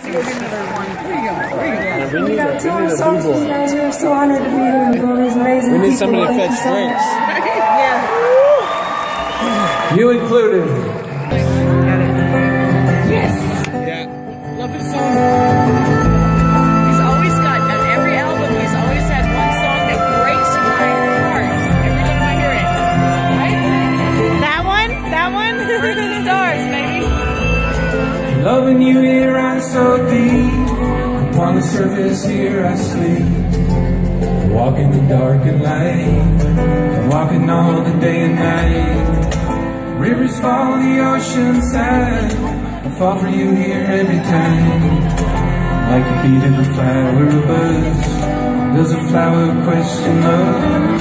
We got two songs for you guys. We're so honored to be here with all these amazing people. We need somebody to fetch drinks. Yeah. You included. Yes. Yeah. Love his song. He's always got, on every album, he's always had one song that breaks my heart every time I hear it. Right? That one? That one? Bring the stars, baby. Loving you here, I'm so deep. Upon the surface here I sleep. Walk in the dark and light. I'm walking all the day and night. Rivers fall the ocean side. I fall for you here every time. Like the beat of a flower buzz. Does a flower question love?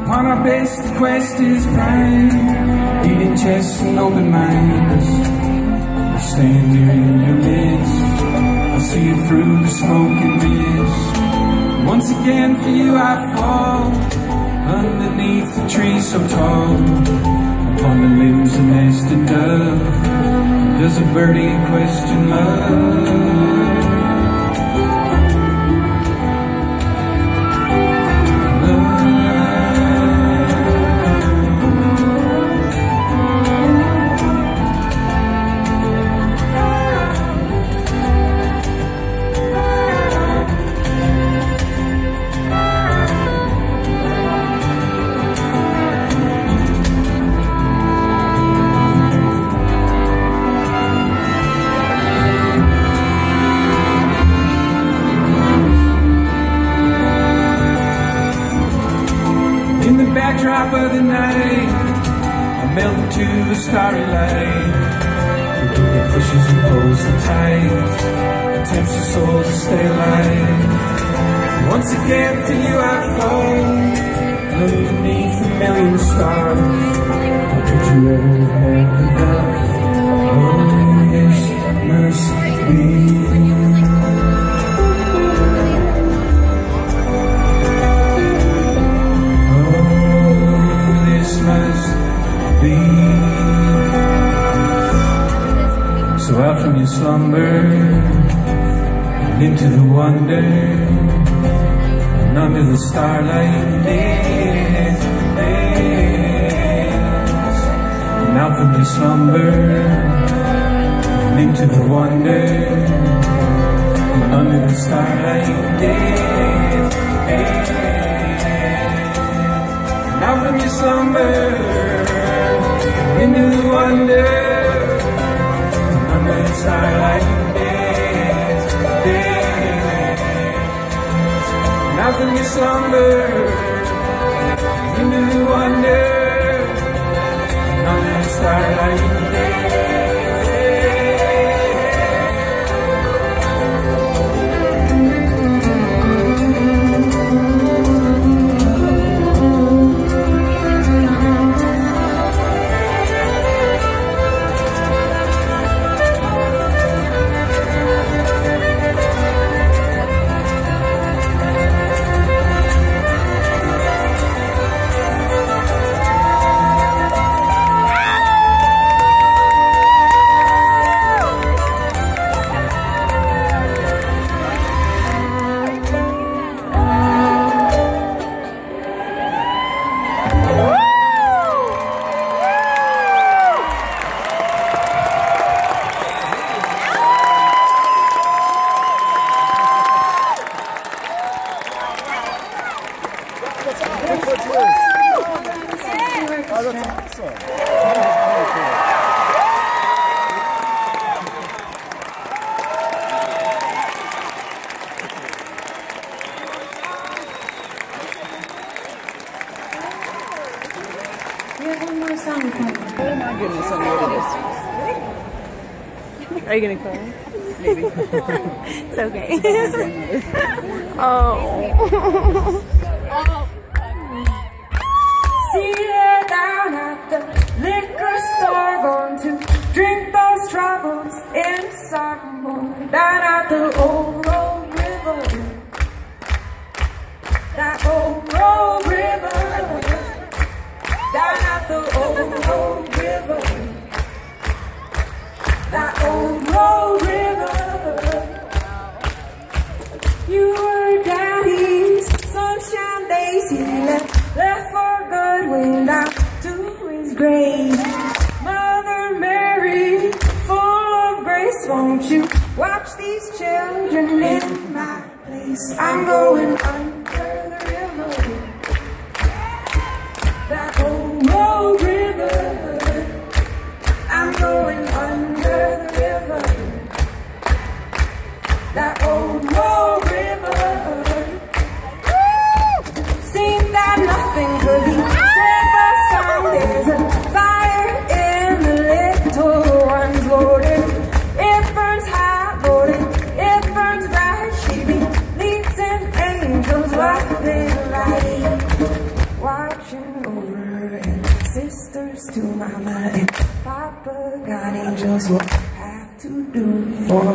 Upon our base the quest is prime. Beating chests and open minds. Stand here in your midst. I see you through the smoke and mist. Once again for you I fall. Underneath the tree so tall. Upon the limbs a nested dove. Does a birdie question love? Backdrop of the night, I melt into a starry light. It pushes and pulls the tide, it tempts the soul to stay alive. Once again for you I fall, underneath a million stars. How could you ever have enough? Oh yes, mercy be. So out from your slumber and into the wonder, and under the starlight dance, dance. And out from your slumber and into the wonder, and under the starlight dance, dance. And out from your slumber into the wonder, under the starlight dance, dance. Now from your slumber into the wonder, under the starlight dance. Oh my goodness, I know what it is. Are you gonna cry? Maybe. It's okay. Oh. Seated down at the liquor store, going to drink those troubles inside more. Down at the old road river, You were Daddy's sunshine days. He left for good, went out to his grave. Mother Mary, full of grace, won't you watch these children in my place? I'm going under the river, that old river. I'm going under the river, that old river. Seemed that nothing could be said but song. There's a fire in the little one's loaded. It burns hot, loaded. It burns bright. She believes in angels like they lie, watching over her and sisters to mama and papa. God, angels will have to do for